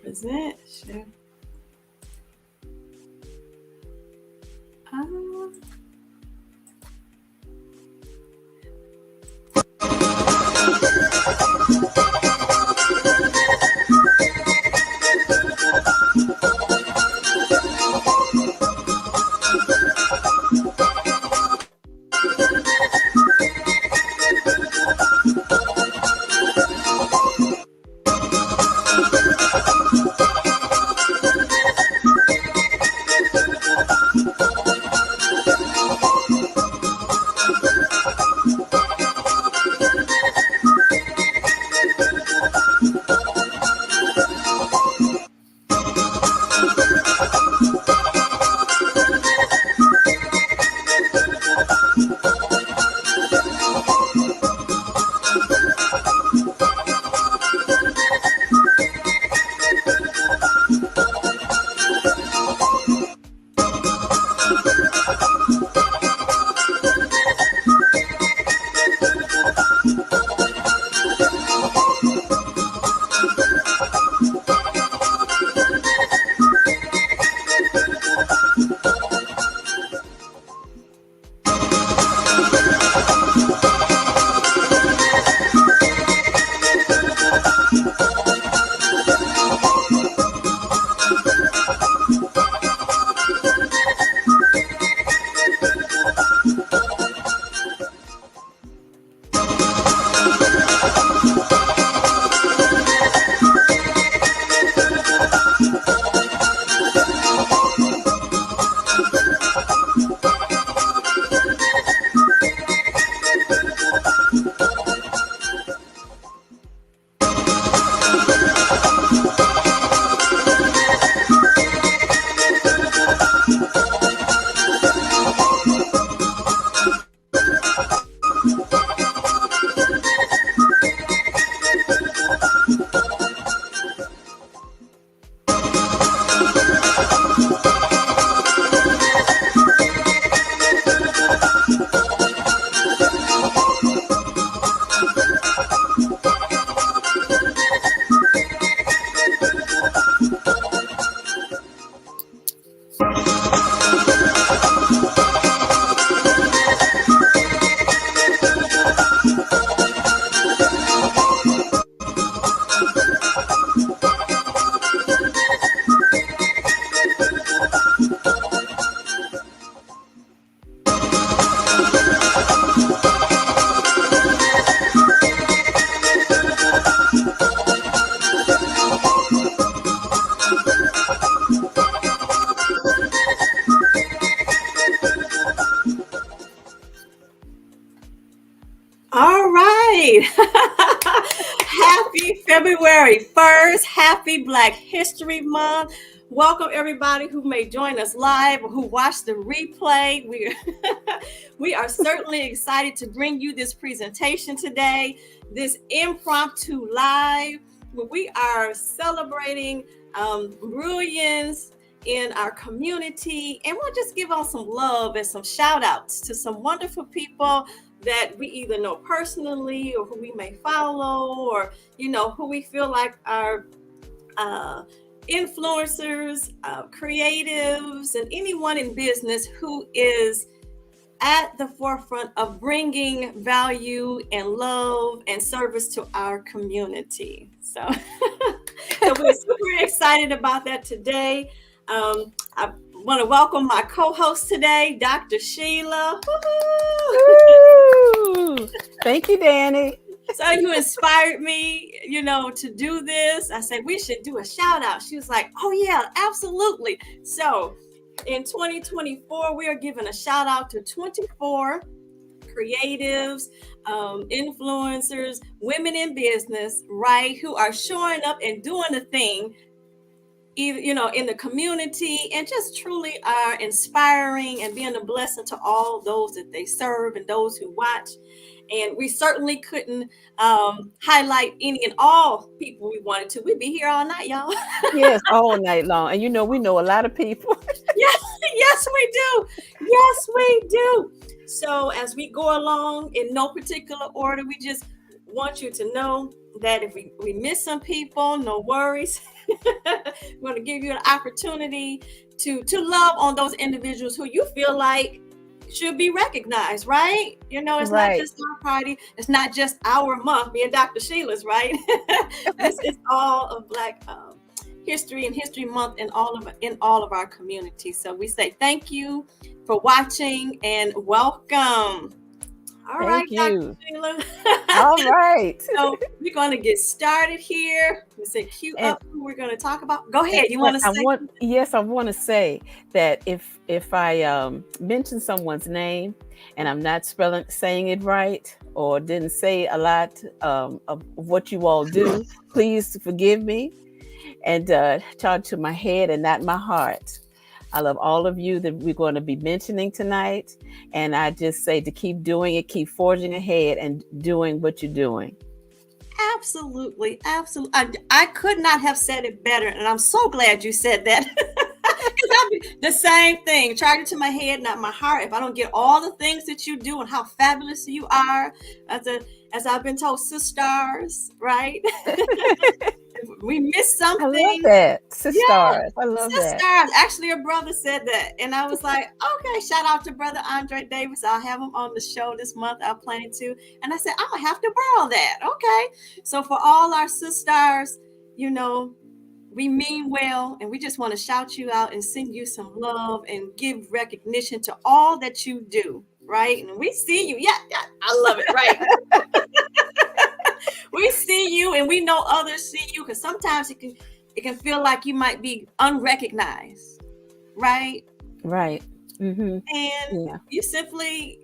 Present. Share. All right. Happy February 1st. Happy Black History Month. Welcome everybody who may join us live or who watch the replay. We are certainly excited to bring you this presentation today, this impromptu live, where we are celebrating brilliance in our community. And we'll just give on some love and some shout outs to some wonderful people that we either know personally or who we may follow, or who we feel like are influencers, creatives, and anyone in business who is at the forefront of bringing value and love and service to our community. So we're super excited about that today. I want to welcome my co-host today, Dr. Sheila. Woo! Thank you, Danny. So you inspired me, to do this. I said, we should do a shout out. She was like, oh yeah, absolutely. So in 2024, we are giving a shout out to 24 creatives, influencers, women in business, right, who are showing up and doing the thing, in the community, and just truly are inspiring and being a blessing to all those that they serve and those who watch. And we certainly couldn't highlight any and all people we wanted to. We'd be here all night, y'all. Yes, all night long. And we know a lot of people. Yes, we do. Yes, we do. So as we go along in no particular order, we just want you to know that if we miss some people, no worries. We're going to give you an opportunity to love on those individuals who you feel like should be recognized, right? You know, it's not Right. just our party. It's not just our month, me and Dr. Sheila's, right? This is all of Black history and History Month in all of our communities. So we say thank you for watching and welcome. All right, Thank Dr. you. Sheila. All right. So we're going to get started here. We say cue And up who we're going to talk about. Go ahead. You and want to I say want, something? yes, I want to say that if I mention someone's name and I'm not saying it right or didn't say a lot of what you all do, please forgive me and charge to my head and not my heart. I love all of you that we're going to be mentioning tonight. And I just say to keep doing it, keep forging ahead and doing what you're doing. Absolutely. Absolutely. I could not have said it better. And I'm so glad you said that. Because I'll be the same thing. Charge it to my head, not my heart. If I don't get all the things that you do and how fabulous you are, as I've been told, sisters, right? We miss I love something. that. Yeah, Sisters. I love sisters. that. Actually, a brother said that, and I was like, okay. Shout out to brother Andre Davis. I'll have him on the show this month. I plan to, and I said I'm gonna have to borrow that. Okay, so for all our sisters, you know, we mean well, and we just want to shout you out and send you some love and give recognition to all that you do. Right, and we see you. Yeah, yeah, I love it. Right. We see you and we know others see you, because sometimes it can feel like you might be unrecognized, right? Right. Mm-hmm. And Yeah. you simply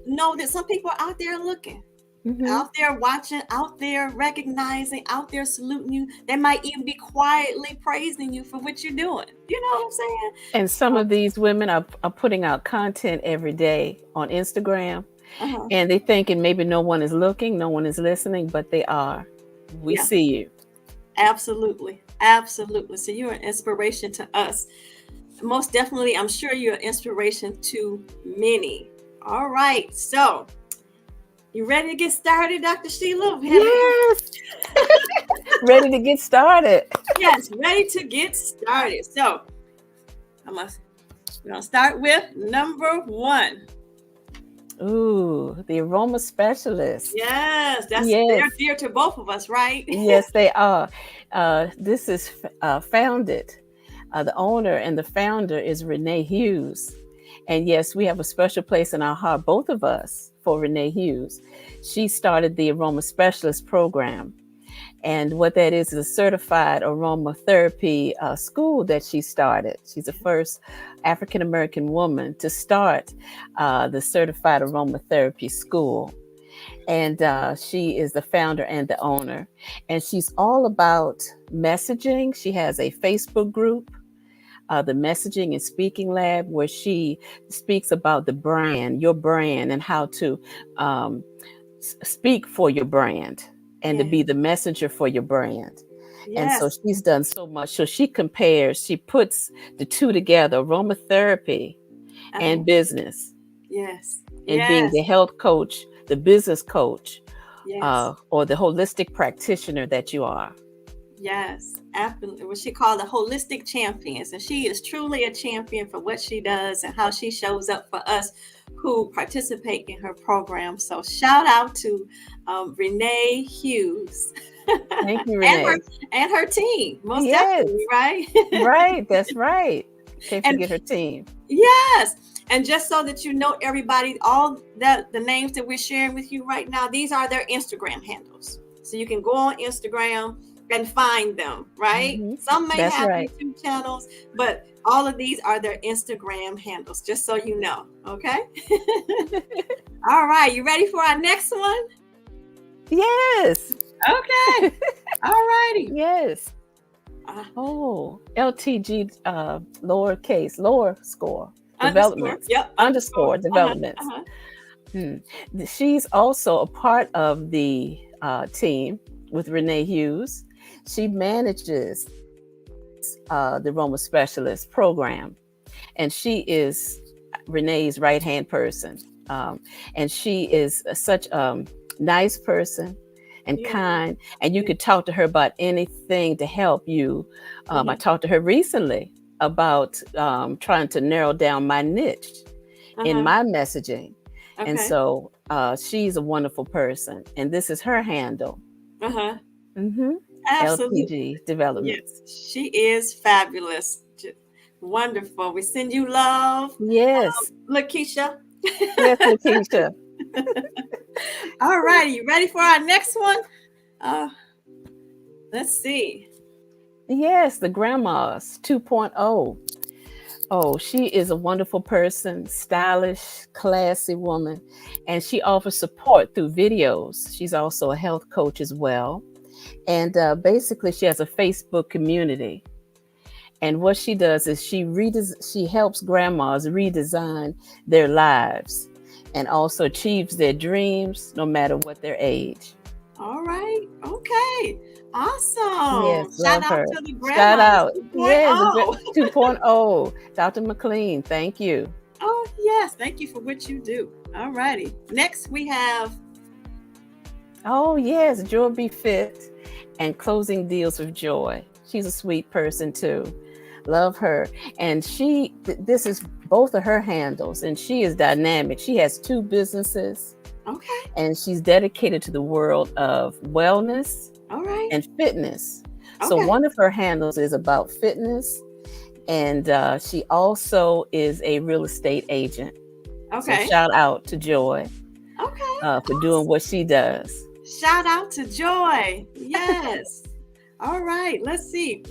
know that some people are out there looking, Mm-hmm. out there watching, out there recognizing, out there saluting you. They might even be quietly praising you for what you're doing. You know what I'm saying? And some So, of these women are putting out content every day on Instagram, uh-huh. and they thinking maybe no one is looking, no one is listening, but they are. We Yeah, see you. absolutely. Absolutely. So you're an inspiration to us. Most definitely, I'm sure you're an inspiration to many. All right. So you ready to get started, Dr. Sheila? Yes. Ready to get started. Yes, ready to get started. So we're gonna start with number one. Ooh, the aroma specialist. Yes, Yes. they're dear to both of us, right? Yes, they are. This is founded. The owner and the founder is Renee Hughes. And yes, we have a special place in our heart, both of us, for Renee Hughes. She started the Aroma Specialist program. And what that is a certified aromatherapy school that she started. She's the first African American woman to start the certified aromatherapy school. And she is the founder and the owner. And she's all about messaging. She has a Facebook group, the Messaging and Speaking Lab, where she speaks about the brand, your brand, and how to speak for your brand and to Yeah. be the messenger for your brand. And so Yes. she's done so much. So she compares, she puts the two together, aromatherapy Uh-huh. and business, Yes. and being Yes. the health coach, the business coach, Yes. or the holistic practitioner that you are. Yes. Absolutely. What she called the holistic champions. And she is truly a champion for what she does and how she shows up for us who participate in her program. So shout out to Renee Hughes. Thank you, and her Renee. and her team, most Yes, definitely, right? right. That's right. Can't And forget her team. yes, and just so that you know, everybody, all that the names that we're sharing with you right now, these are their Instagram handles. So you can go on Instagram and find them, right? Mm-hmm. Some may That's have right. YouTube channels, but all of these are their Instagram handles, just so you know. Okay. All right, you ready for our next one? Yes. Okay. All righty. Yes. Oh, LTG, lower score Underscore. developments, Yep. underscore Underscore. developments. She's also a part of the team with Renee Hughes. She manages the Roma Specialist program, and she is Renee's right hand person. And she is such a nice person and Yeah. kind, and you Yeah. could talk to her about anything to help you. I Mhm. talked to her recently about trying to narrow down my niche in Uh-huh. my messaging. And Okay. so she's a wonderful person. And this is her handle. Uh-huh. hmm Absolutely. LTG Developments. Yes. She is fabulous. Wonderful. We send you love, Yes. Lakeisha. Yes, Lakeisha. All righty. You ready for our next one? Uh, let's see. Yes, the Grandmas 2.0. Oh, she is a wonderful person, stylish, classy woman, and she offers support through videos. She's also a health coach as well. And basically, she has a Facebook community. And what she does is she helps grandmas redesign their lives and also achieves their dreams no matter what their age. All right. Okay. Yes, Awesome. Shout love out her. to the Shout grandmas out. Yes, 2.0. 2.0. Dr. McLean, thank you. Oh, yes. Thank you for what you do. All righty. Next, we have. Oh, yes, Joy Be Fit and Closing Deals with Joy. She's a sweet person too. Love her. And this is both of her handles, and she is dynamic. She has two businesses, Okay. and she's dedicated to the world of wellness All right. and fitness. So Okay. one of her handles is about fitness, and she also is a real estate agent. So Okay. shout out to Joy Okay. for doing what she does. Shout out to Joy. Yes. All right. Let's see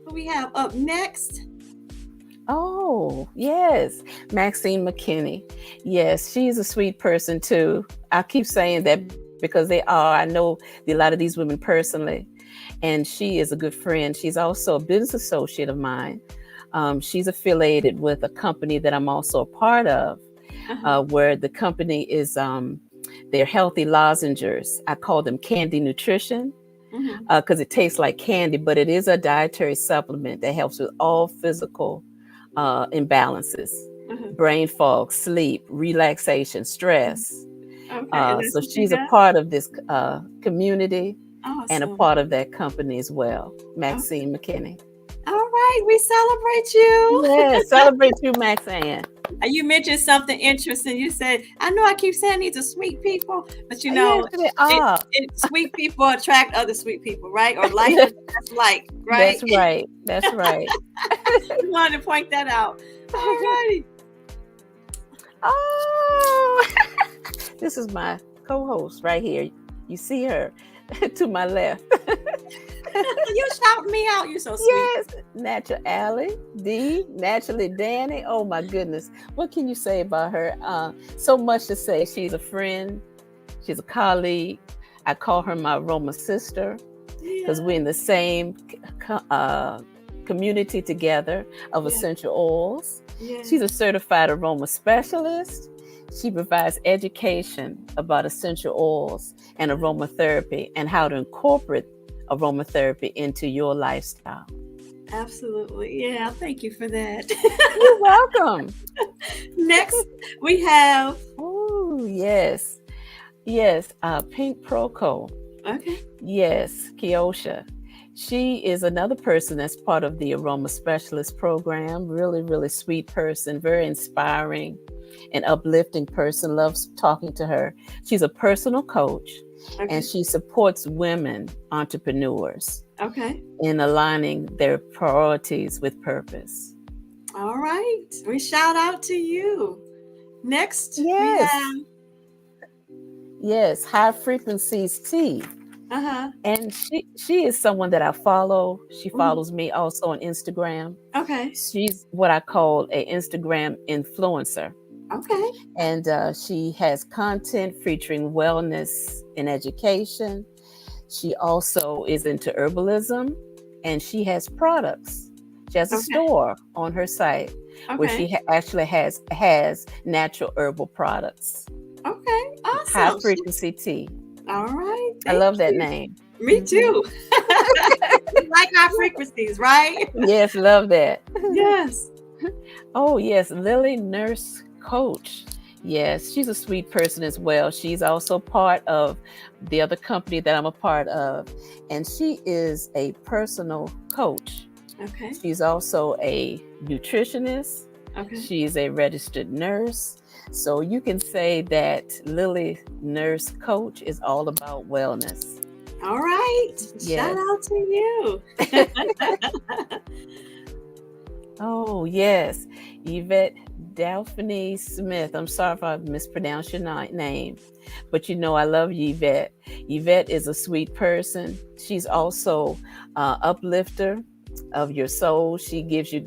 who we have up next. Oh, yes. Maxine McKinney. Yes, she's a sweet person too. I keep saying that because they are. I know a lot of these women personally, and she is a good friend. She's also a business associate of mine. She's affiliated with a company that I'm also a part of, Uh-huh. where the company is they're healthy lozenges. I call them Candy Nutrition Mm-hmm. because it tastes like candy, but it is a dietary supplement that helps with all physical imbalances, Uh-huh. brain fog, sleep, relaxation, stress. Okay. And that's So what you she's a got? part of this community and a Awesome. part of that company as well, Okay. Maxine McKinney. All right. We celebrate you. Yes, celebrate you, Maxine. You mentioned something interesting. You said, I know I keep saying these are sweet people, but Yes, they it, are. sweet people attract other sweet people, right? Or like that's like, right? That's right. That's right. We wanted to point that out. All righty. Oh, this is my co-host right here. You see her to my left. You shout me out. You're so sweet. Yes, Natural Allie, D, Naturally Danny. Oh my goodness. What can you say about her? So much to say. She's a friend. She's a colleague. I call her my aroma sister because Yeah. we're in the same community together of Yeah. essential oils. Yeah. She's a certified aroma specialist. She provides education about essential oils and aromatherapy and how to incorporate aromatherapy into your lifestyle. Absolutely. Yeah. Thank you for that. You're welcome. Next, we have. Oh, yes. Yes, Pink Proco. Okay. Yes, Kiosha. She is another person that's part of the Aroma Specialist program. Really, really sweet person, very inspiring and uplifting person. Loves talking to her. She's a personal coach Okay. and she supports women entrepreneurs Okay. in aligning their priorities with purpose. All right. We shout out to you. Next, we Yes, have. yes, High Frequencies Tea. Uh-huh. And she is someone that I follow. She Mhm. follows me also on Instagram. Okay. She's what I call a Instagram influencer. Okay. And she has content featuring wellness and education. She also is into herbalism and she has products. She has a Okay. store on her site where Okay. she actually has natural herbal products. Okay. High Awesome. frequency tea. All right. I Thank love that you. name. Me too. We like our frequencies, right? Yes, love that. Yes. Oh, yes, Lily Nurse Coach. Yes, she's a sweet person as well. She's also part of the other company that I'm a part of, and she is a personal coach. Okay. She's also a nutritionist. Okay. She's a registered nurse. So you can say that Lily Nurse Coach is all about wellness. All right. Shout Yes. out to you. Oh, yes. Yvette Daphne Smith. I'm sorry if I mispronounced your name, but I love you, Yvette. Yvette is a sweet person. She's also uplifter of your soul. She gives you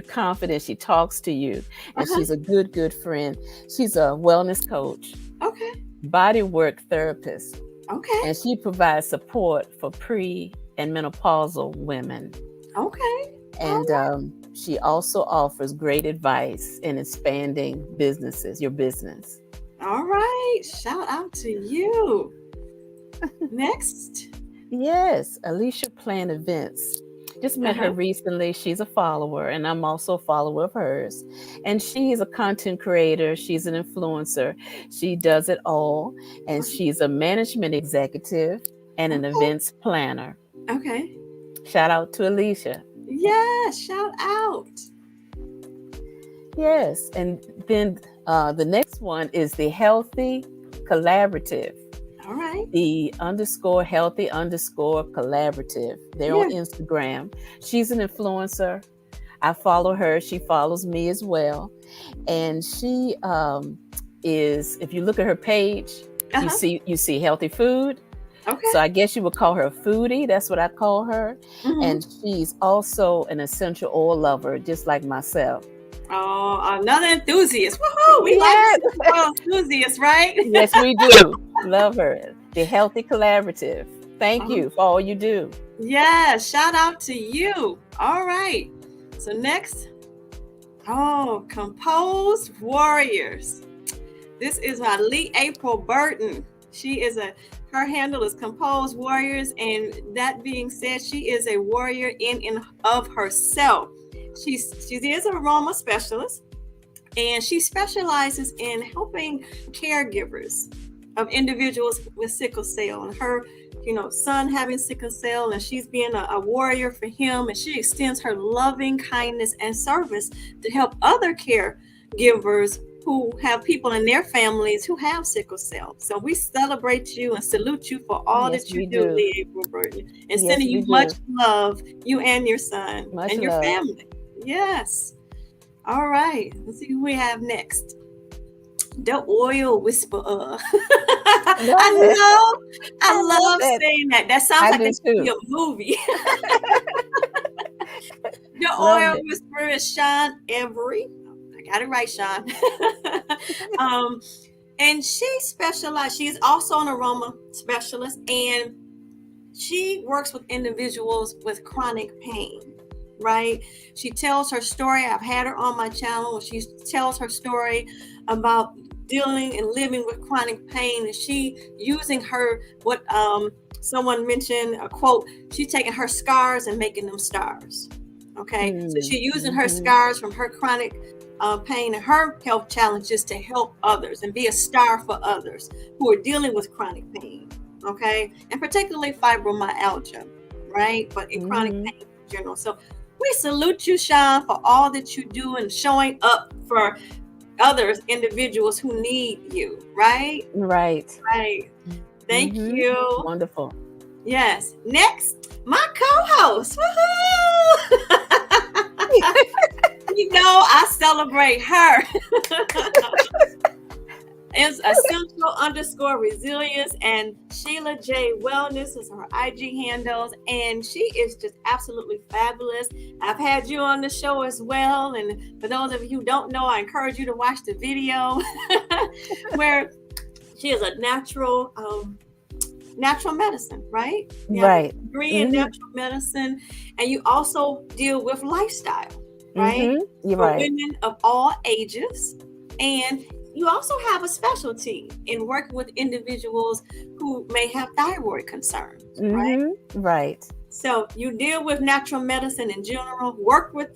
confidence. She talks to you, and Uh-huh. she's a good friend. She's a wellness coach, Okay. body work therapist, Okay. and she provides support for pre and menopausal women. Okay. All And right. she also offers great advice in expanding your business. All right. Shout out to you. Next. Yes, Alicia Plan Events. Just met her Uh-huh. recently. She's a follower, and I'm also a follower of hers. And she's a content creator, she's an influencer. She does it all. And she's a management executive and an Okay. events planner. Okay. Shout out to Alicia. Yeah. Shout out. Yes. And then the next one is the Healthy Collaborative. All right. The _healthy_collaborative. They're on Yeah. Instagram. She's an influencer. I follow her. She follows me as well. And she is, if you look at her page, Uh-huh. you see healthy food. Okay. So I guess you would call her a foodie. That's what I call her. Mm-hmm. And she's also an essential oil lover, just like myself. Oh, another enthusiast. Woohoo! We like Yes. enthusiasts, right? Yes, we do. Love her. The Healthy Collaborative. Thank Um, you for all you do. yeah, shout out to you. All right. So next, Composed Warriors. This is my Lee April Burton. Her handle is Composed Warriors, and that being said, she is a warrior in and of herself. She is an aroma specialist, and she specializes in helping caregivers of individuals with sickle cell, and her son having sickle cell, and she's being a warrior for him, and she extends her loving kindness and service to help other caregivers who have people in their families who have sickle cell. So we celebrate you and salute you for all Yes, that you we do, do. Lee April Burton, and Yes, sending we you much do. love, you and your son Much and your love. family. Yes. All right. Let's see who we have next. The Oil Whisperer. Love it. I love love it. saying that. That sounds I like do it should be too. a movie. The Love Oil it. Whisperer is Sean Every. I got it right, Sean. And she's also an aroma specialist, and she works with individuals with chronic pain, right? She tells her story. I've had her on my channel where she tells her story about dealing and living with chronic pain, and she using what someone mentioned, a quote, she's taking her scars and making them stars. Okay, so she's using her scars from her chronic pain and her health challenges to help others and be a star for others who are dealing with chronic pain. Okay, and particularly fibromyalgia, right? But in chronic pain in general. So we salute you, Sean, for all that you do and showing up for others, individuals who need you, right? Right. Right. Thank you. Wonderful. Yes. Next, my co-host. Woohoo! I celebrate her. It's essential_resilience, and Sheila J Wellness is her IG handles, and she is just absolutely fabulous. I've had you on the show as well, and for those of you who don't know, I encourage you to watch the video where she is a natural medicine, right? You have a degree in natural medicine, and you also deal with lifestyle, right? You're for right. women of all ages, and you also have a specialty in working with individuals who may have thyroid concerns, right? Right. So you deal with natural medicine in general, work with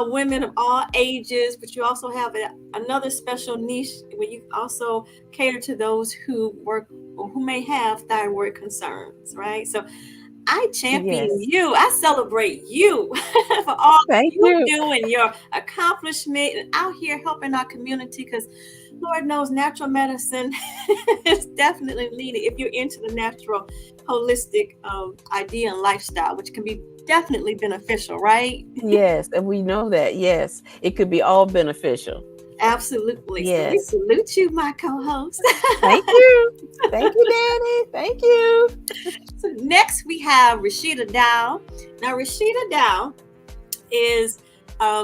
women of all ages, but you also have another special niche where you also cater to those who work or who may have thyroid concerns, right? So I champion Yes. you. I celebrate you for all Thank you you. do and your accomplishment and out here helping our community because Lord knows natural medicine is definitely needed if you're into the natural, holistic idea and lifestyle, which can be definitely beneficial, right? Yes, and we know that. Yes, it could be all beneficial. Absolutely. So we Yes. salute you, my co-host. Thank you. Thank you, Danny. Thank you. So next we have Rashida Dow. Now Rashida Dow is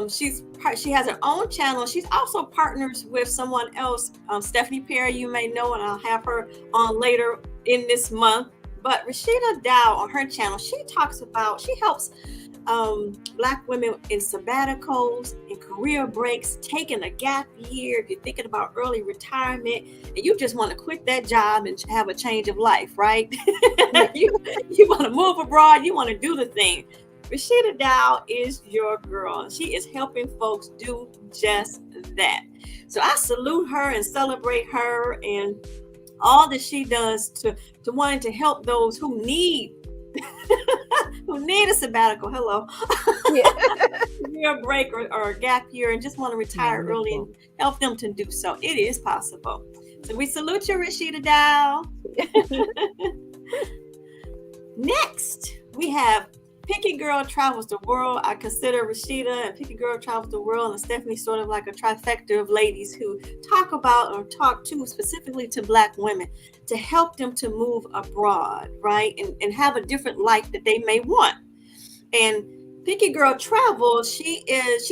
she has her own channel. She's also partners with someone else, Stephanie Perry, you may know, and I'll have her on later in this month. But Rashida Dow on her channel, she helps Black women in sabbaticals and career breaks, taking a gap year. If you're thinking about early retirement and you just want to quit that job and have a change of life, right? Yeah. you want to move abroad, you want to do the thing. Rashida Dow is your girl. She is helping folks do just that. So I salute her and celebrate her and all that she does to wanting to help those who need a sabbatical. Hello. Yeah. Career break or a gap year and just want to retire early and help them to do so. It is possible. So we salute you, Rashida Dow. Next, we have Picky Girl Travels the World. I consider Rashida and Picky Girl Travels the World and Stephanie sort of like a trifecta of ladies who talk about or talk to specifically to Black women to help them to move abroad, right? And have a different life that they may want. And Picky Girl Travel, she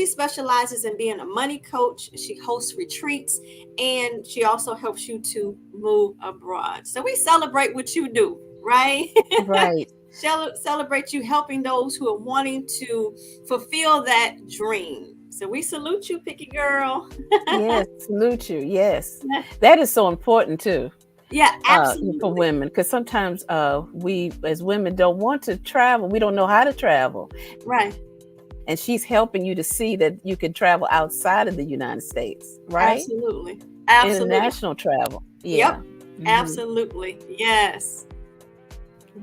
specializes in being a money coach. She hosts retreats and she also helps you to move abroad. So we celebrate what you do, right? Right. Celebrate you helping those who are wanting to fulfill that dream. So we salute you, Picky Girl. Yes, salute you. Yes. That is so important too. Yeah, absolutely. For women, because sometimes we as women don't want to travel. We don't know how to travel. Right. And she's helping you to see that you can travel outside of the United States, right? Absolutely. International travel. Yeah. Yep. Mm-hmm. Absolutely. Yes.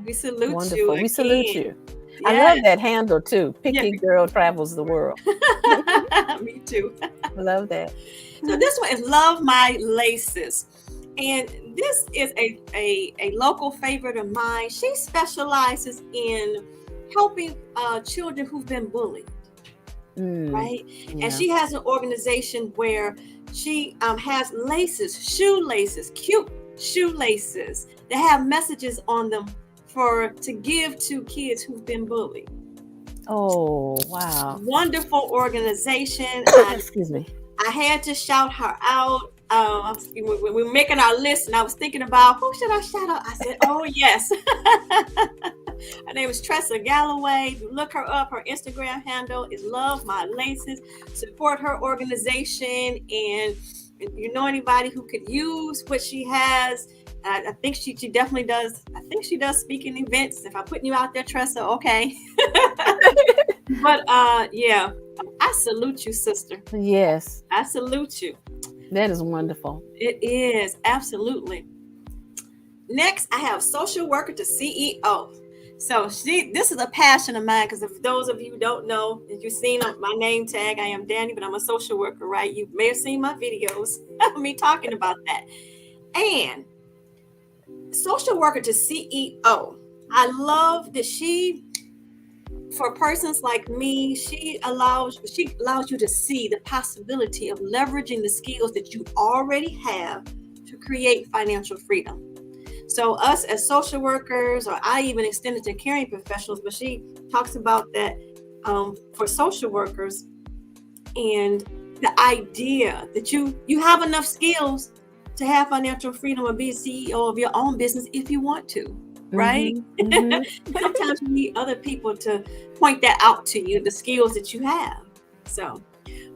We salute Wonderful. you. We salute you. Yes. I love that handle too. Picky Girl Travels the World. Me too. I love that. So this one is Love My Laces. And this is a local favorite of mine. She specializes in helping children who've been bullied, right? Yeah. And she has an organization where she has laces, shoelaces, cute shoelaces that have messages on them to give to kids who've been bullied. Oh, wow. Wonderful organization. Excuse me. I had to shout her out. We were making our list and I was thinking about who should I shout out? I said, oh yes. Her name is Tressa Galloway. You look her up. Her Instagram handle is Love My Laces. Support her organization, and if you know anybody who could use what she has, I think she definitely does. I think she does speaking events. If I'm putting you out there, Tressa, okay. But yeah, I salute you, sister. Yes. I salute you. That is wonderful. It is, absolutely. Next, I have social worker to CEO. So this is a passion of mine because if those of you who don't know, if you've seen my name tag, I am Danny, but I'm a social worker, right? You may have seen my videos of me talking about that. And social worker to CEO. I love that for persons like me, she allows you to see the possibility of leveraging the skills that you already have to create financial freedom. So us as social workers, or I even extend it to caring professionals, but she talks about that for social workers and the idea that you have enough skills to have financial freedom or be a CEO of your own business if you want to. Right? Mm-hmm. Sometimes you need other people to point that out to you, the skills that you have. So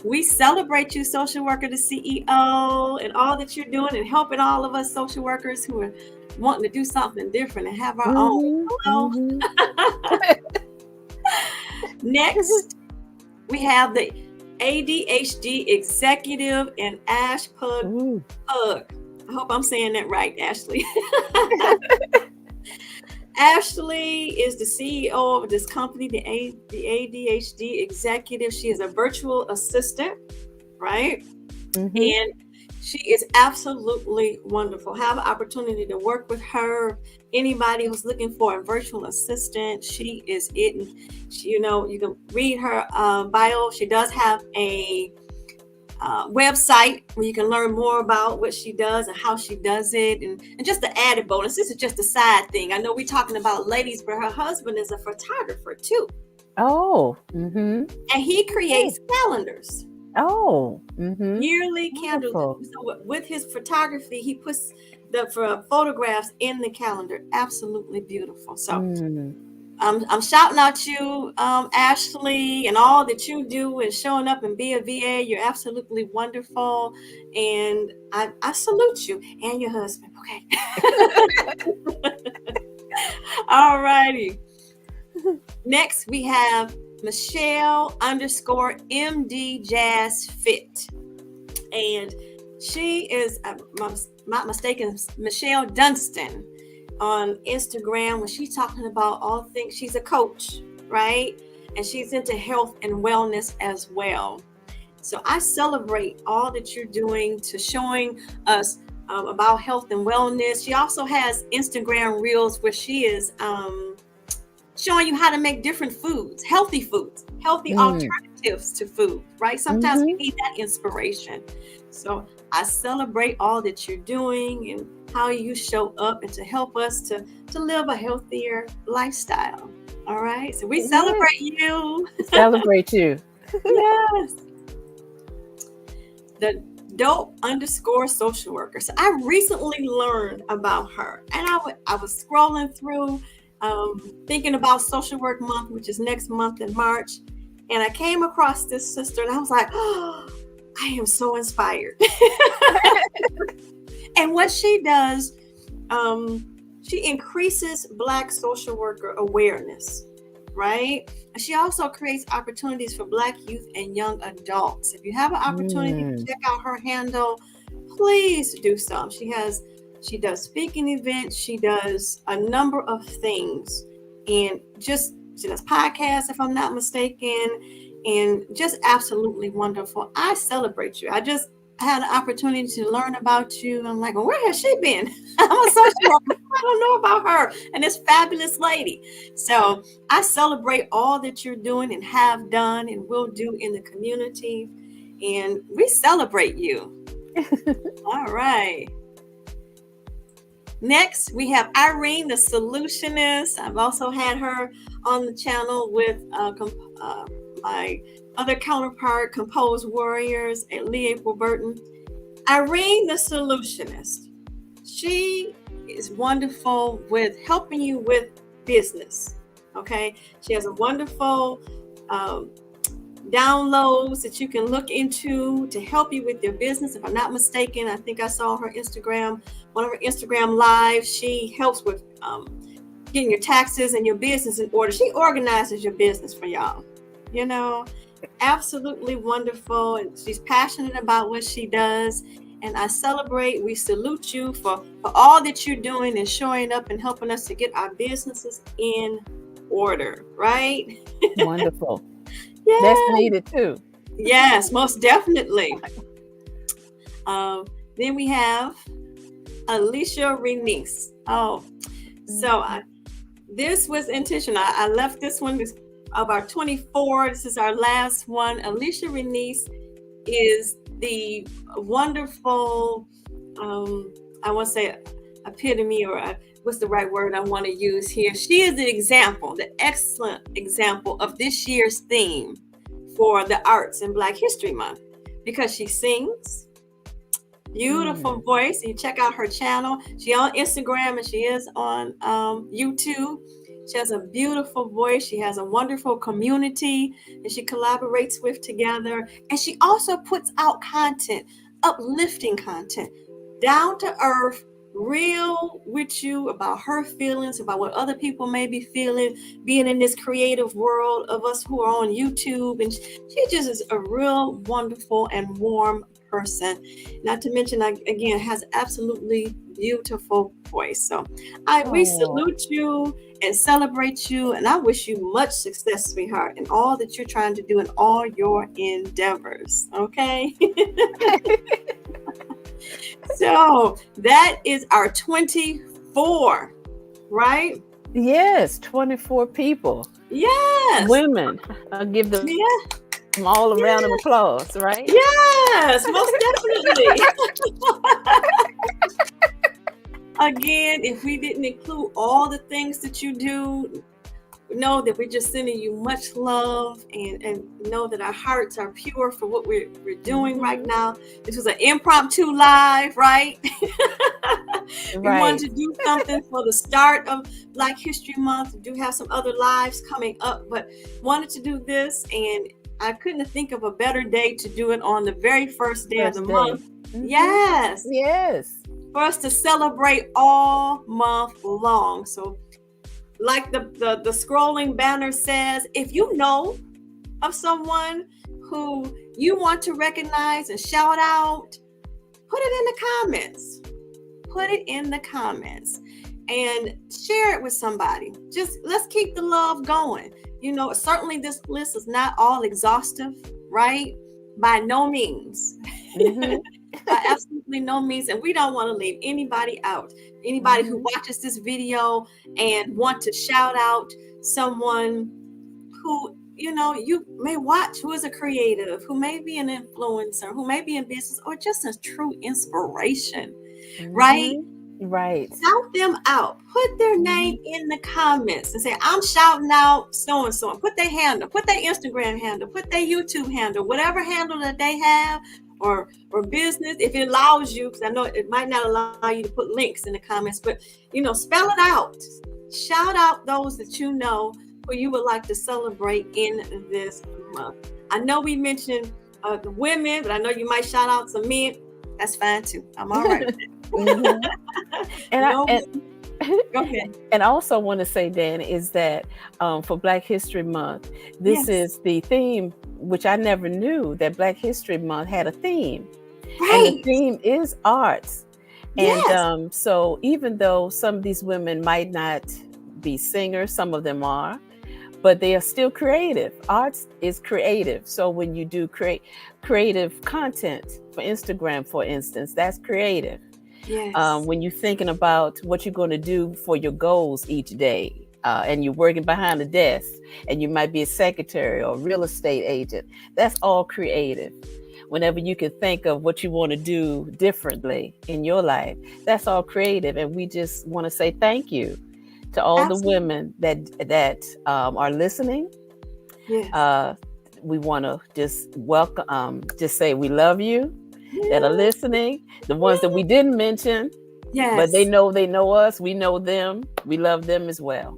we celebrate you, social worker to CEO, and all that you're doing and helping all of us social workers who are wanting to do something different and have our own. Hello. Next, we have the ADHD executive and Ash Pug. Ooh. I hope I'm saying that right, Ashley. Ashley is the CEO of this company, the ADHD executive. She is a virtual assistant, right? Mm-hmm. And she is absolutely wonderful. Have an opportunity to work with her. Anybody who's looking for a virtual assistant, she is it. And she, you can read her bio. She does have a website where you can learn more about what she does and how she does it. And just the added bonus, this is just a side thing. I know we're talking about ladies, but her husband is a photographer too. Oh. Mm-hmm. And he creates calendars. Oh. Mm-hmm. Yearly candles. Wonderful. So with his photography, he puts the photographs in the calendar. Absolutely beautiful. So Mm. I'm shouting out you, Ashley, and all that you do and showing up and be a VA. You're absolutely wonderful, and I salute you and your husband. Okay. All righty. Next, we have Michelle _ MD Jazz Fit. And she is, I'm not mistaken, Michelle Dunstan on Instagram when she's talking about all things. She's a coach, right? And she's into health and wellness as well. So I celebrate all that you're doing to showing us about health and wellness. She also has Instagram reels where she is showing you how to make different foods, healthy alternatives to food, right? Sometimes we Mm-hmm. need that inspiration. So I celebrate all that you're doing and how you show up and to help us to live a healthier lifestyle. All right. So we Yes. celebrate you. Celebrate you. Yes. The dope _ social worker. So I recently learned about her, and I was scrolling through, thinking about Social Work Month, which is next month in March, and I came across this sister, and I was like, oh, I am so inspired. And what she does, she increases Black social worker awareness, right? She also creates opportunities for Black youth and young adults. If you have an opportunity to check out her handle, please do so. She does speaking events, she does a number of things, and she does podcasts, if I'm not mistaken, and just absolutely wonderful. I celebrate you. I just had an opportunity to learn about you. I'm like, well, where has she been? I'm a social worker. I don't know about her and this fabulous lady. So I celebrate all that you're doing and have done and will do in the community. And we celebrate you. All right. Next, we have Irene, the solutionist. I've also had her on the channel with my other counterpart, Composed Warriors, and Lee April Burton. Irene, the solutionist. She is wonderful with helping you with business. Okay, she has a wonderful downloads that you can look into to help you with your business. If I'm not mistaken, I think I saw her Instagram, one of her Instagram lives. She helps with getting your taxes and your business in order. She organizes your business for y'all. Absolutely wonderful, and she's passionate about what she does. And I celebrate, we salute you for all that you're doing and showing up and helping us to get our businesses in order, right? Wonderful. Yeah. That's needed too. Yes, most definitely. Then we have Alicia Renice. Oh, so this was intentional. I left this one of our 24. This is our last one. Alicia Renice is the wonderful, I want to say epitome, or what's the right word I want to use here? She is the example, the excellent example of this year's theme for the arts in Black History Month, because she sings, beautiful voice. You check out her channel. She's on Instagram and she is on YouTube. She has a beautiful voice. She has a wonderful community that she collaborates with together. And she also puts out content, uplifting content, down to earth, real with you about her feelings, about what other people may be feeling, being in this creative world of us who are on YouTube. And she just is a real wonderful and warm person. Not to mention, again, has absolutely beautiful voice. So we Oh, salute you and celebrate you, and I wish you much success, sweetheart, in all that you're trying to do in all your endeavors. Okay. So that is our 24, right? yes, 24 people, Yes. women. I'll give them Yeah. all a round of Yeah. applause, right? Yes, most definitely. Again, if we didn't include all the things that you do, know that we're just sending you much love, and know that our hearts are pure for what we're doing right Hmm. now. This was an impromptu live, right? We wanted Right. to do something for the start of Black History Month. We do have some other lives coming up, but wanted to do this, and I couldn't think of a better day to do it on the very first day of the First day. month. Hmm. Yes, Yes. for us to celebrate all month long. So, like the scrolling banner says, if you know of someone who you want to recognize and shout out, put it in the comments. Put it in the comments and share it with somebody. Just let's keep the love going. Certainly this list is not all exhaustive, right? By no means. Hmm. By absolutely no means. And we don't want to leave anybody out. Anybody who Hmm. watches this video and want to shout out someone who you may watch, who is a creative, who may be an influencer, who may be in business, or just a true inspiration, right? Hmm. Right. Shout them out. Put their name Hmm. in the comments and say, I'm shouting out so and so. And put their handle, put their Instagram handle, put their YouTube handle, whatever handle that they have, or business, if it allows you, because I know it might not allow you to put links in the comments, but spell it out. Shout out those that you know who you would like to celebrate in this month. I know we mentioned the women, but I know you might shout out some men. That's fine too. I'm all right with Hmm. it. And I No, go ahead. and I also want to say, Dan, is that for Black History Month, this Yes. is the theme, which I never knew that Black History Month had a theme, and the Right. theme is arts. And Yes. so, even though some of these women might not be singers, some of them are, but they are still creative. Arts is creative. So when you do creative content for Instagram, for instance, that's creative. Yes. When you're thinking about what you're going to do for your goals each day, and you're working behind the desk, and you might be a secretary or a real estate agent, that's all creative. Whenever you can think of what you want to do differently in your life, that's all creative. And we just want to say thank you to all the Absolutely. women that are listening. Yes. Uh, we want to just welcome, just say we love you that are Yes. listening. The ones that we didn't mention, but Yes. they know us. We know them. We love them as well.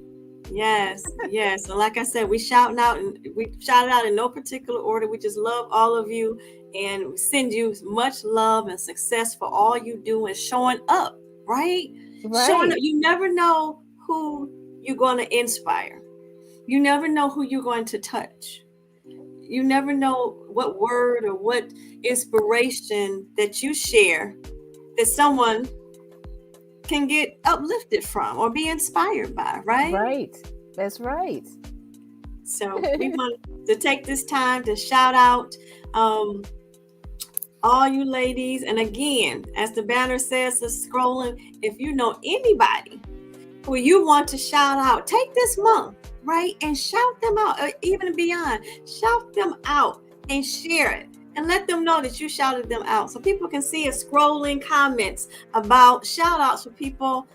Yes. Yes. And like I said, we shouting out, and we shout out in no particular order. We just love all of you, and we send you much love and success for all you do and showing up, right? Showing up. Right. You never know who you're going to inspire. You never know who you're going to touch. You never know what word or what inspiration that you share that someone can get uplifted from or be inspired by, right? Right. That's right. So we want to take this time to shout out um, all you ladies. And again, as the banner says, it's scrolling. If you know anybody who you want to shout out, take this month, right? And shout them out, even beyond. Shout them out and share it. And let them know that you shouted them out so people can see us scrolling comments about shout outs for people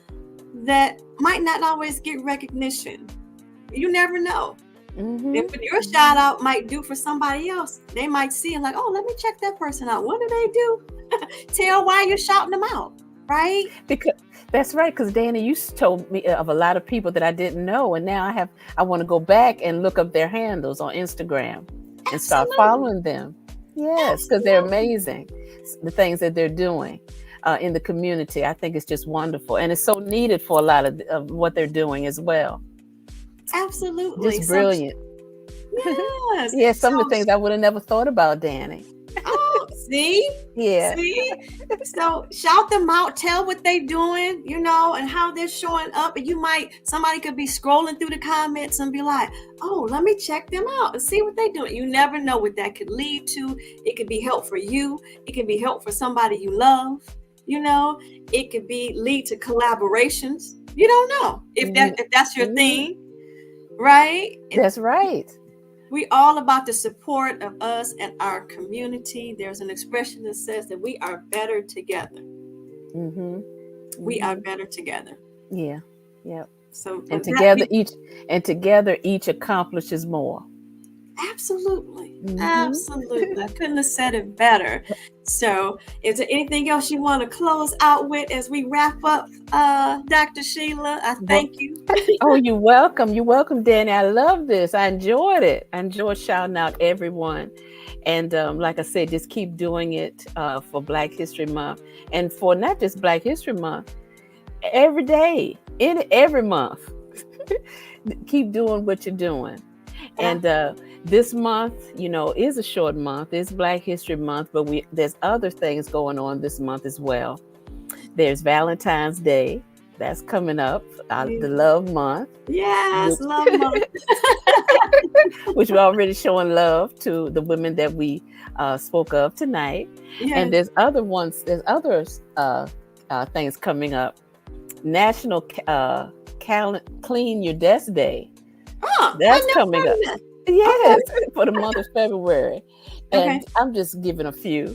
that might not always get recognition. You never know. Hmm. If your shout out might do for somebody else, they might see it like, oh, let me check that person out. What do they do? Tell why you're shouting them out, right? Because that's right. Because Danny, you told me of a lot of people that I didn't know, and now I want to go back and look up their handles on Instagram and start Absolutely. following them. Yes, because they're Absolutely. amazing. The things that they're doing. in the community. I think it's just wonderful, and it's so needed for a lot of what they're doing as well. Absolutely. Just So, brilliant. yes. Yeah, So, some of the things I would have never thought about, Danny. oh, see, Yeah. see. So shout them out, tell what they're doing, and how they're showing up. And somebody could be scrolling through the comments and be like, oh, let me check them out and see what they're doing. You never know what that could lead to. It could be help for you. It could be help for somebody you love. It could lead to collaborations. You don't know if that's your thing, right? That's right. We all about the support of us and our community. There's an expression that says that we are better together. We are better together. Yeah. Yep. So And together each accomplishes more. Absolutely. Absolutely. I couldn't have said it better. So is there anything else you want to close out with as we wrap up, Dr. Sheila? I thank you. Oh, you're welcome. You're welcome, Danny. I love this. I enjoyed it. I enjoyed shouting out everyone. And like I said, just keep doing it for Black History Month. And for not just Black History Month, every day, every month. Keep doing what you're doing. And this month, is a short month. It's Black History Month, but there's other things going on this month as well. There's Valentine's Day. That's coming up, the Love Month. Yes, Love Month. Which we're already showing love to the women that we spoke of tonight. Yes. And there's other things coming up. National Clean Your Desk Day. Oh, that's coming up. Yes, for the month of February. And I'm just giving a few.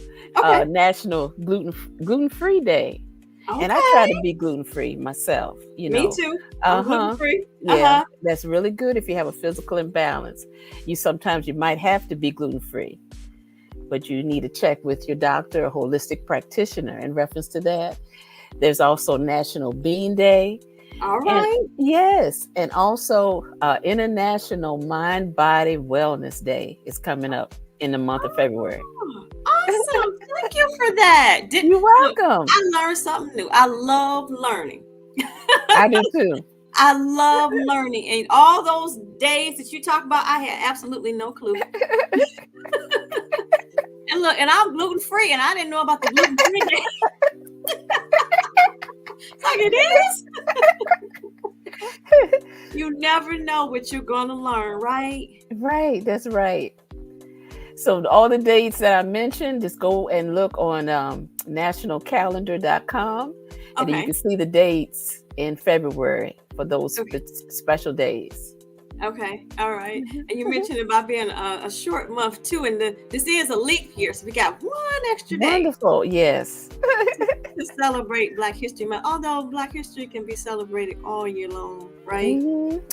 National Gluten-Free Day. And I try to be gluten-free myself, Me too. Gluten-free. Yeah, that's really good if you have a physical imbalance. Sometimes you might have to be gluten-free, but you need to check with your doctor or holistic practitioner in reference to that. There's also National Bean Day. All right. Yes. And also International Mind-Body Wellness Day is coming up in the month of February. Awesome. Thank you for that. You're welcome. I learned something new. I love learning. I do too. I love learning. And all those days that you talk about, I had absolutely no clue. And look, and I'm gluten-free, and I didn't know about the gluten-free day. Like it is. You never know what you're going to learn, right? Right. That's right. So all the dates that I mentioned, just go and look on nationalcalendar.com. And then you can see the dates in February for those special days. Okay. All right. And you mentioned about being a short month too. And this is a leap year. So we got one extra day. Wonderful. Yes. To celebrate Black History Month. Although Black history can be celebrated all year long, right?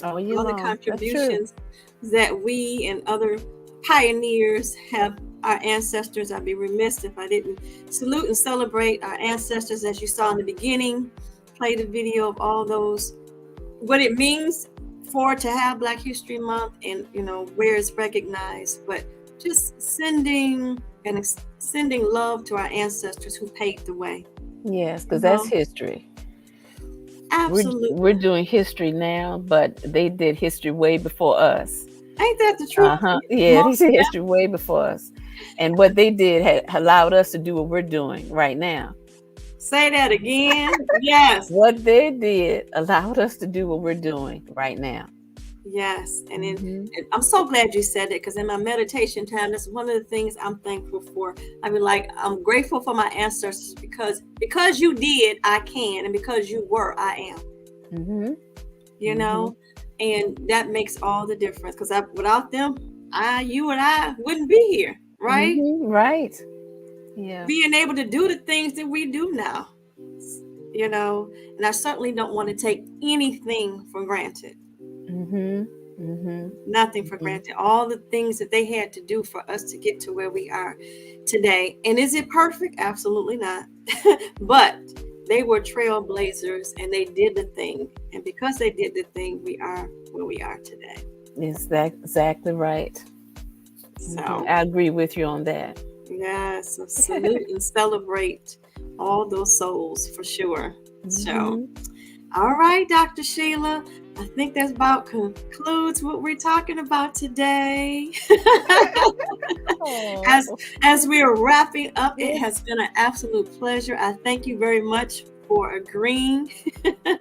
All year long. The contributions that we and other pioneers have, our ancestors. I'd be remiss if I didn't salute and celebrate our ancestors, as you saw in the beginning. Played a video of all those, what it means to have Black History Month, and where it's recognized, but just sending love to our ancestors who paved the way. Yes, because that's history. Absolutely. We're doing history now, but they did history way before us. Ain't that the truth? Yeah, they did history way before us. And what they did had allowed us to do what we're doing right now. Say that again. Yes. What they did allowed us to do what we're doing right now. Yes. And I'm so glad you said it, because in my meditation time, that's one of the things I'm thankful for. I mean, I'm grateful for my ancestors because you did, I can. And because you were, I am. And that makes all the difference, because without them, you and I wouldn't be here. Right? Right. Yeah. Being able to do the things that we do now, and I certainly don't want to take anything for granted. Nothing for granted. All the things that they had to do for us to get to where we are today. And is it perfect? Absolutely not. But they were trailblazers, and they did the thing. And because they did the thing, we are where we are today. Is that exactly right? So I agree with you on that. Yes, so salute and celebrate all those souls for sure. So, Mhm. all right, Dr. Sheila, I think that about concludes what we're talking about today. as Oh, as we are wrapping up, it yes. has been an absolute pleasure. I thank you very much for agreeing.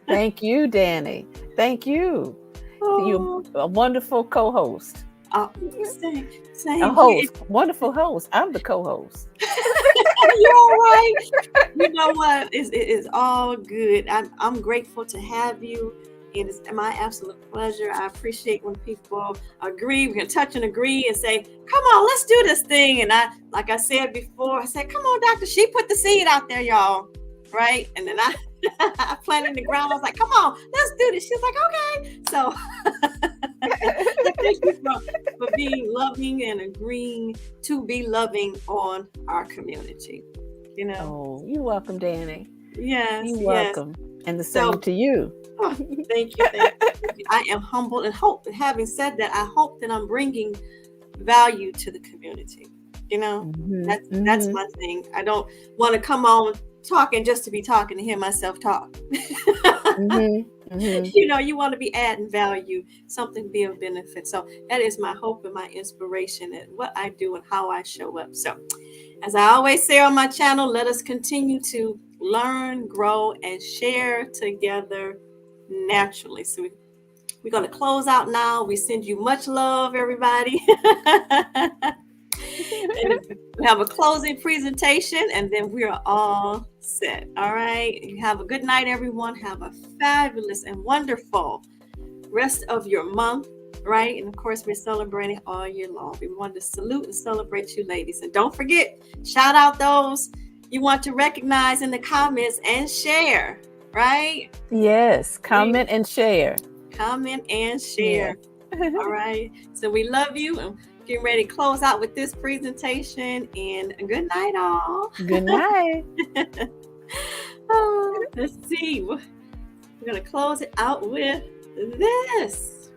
Thank you, Danny. Thank you. You're Oh, a wonderful co-host. uh, same, A same here. host, wonderful host. I'm the co-host. You're all right. You know what? It is all good. I'm grateful to have you. It is my absolute pleasure. I appreciate when people agree. We can touch and agree and say, "Come on, let's do this thing." And like I said before, I said, "Come on, Doctor." She put the seed out there, y'all, right? And then I planted in the ground. I was like, "Come on, let's do this." She's like, "Okay." So I thank you for being loving and agreeing to be loving on our community. You know, Oh, you're welcome, Danny. yes, You're yes. welcome. And the same So, to you. oh, thank you, thank you, thank you. I am humbled and hope. Having said that, I hope that I'm bringing value to the community. You know, Hmm. that's Hmm. my thing. I don't want to come on talking just to be talking to hear myself talk. Hmm. Hmm. You know, you want to be adding value, something be of benefit. So that is my hope and my inspiration and what I do and how I show up. So as I always say on my channel, let us continue to learn, grow, and share together naturally. So we're going to close out now. We send you much love, everybody. And we have a closing presentation, and then we are all set. All right. You have a good night, everyone. Have a fabulous and wonderful rest of your month, right? And of course, we're celebrating all year long. We want to salute and celebrate you, ladies. And don't forget, shout out those you want to recognize in the comments and share, right? Yes. We Comment and share. comment and share. Yes. All right. So we love you and getting ready to close out with this presentation. And good night, all. Good night. Oh, let's see. We're going to close it out with this.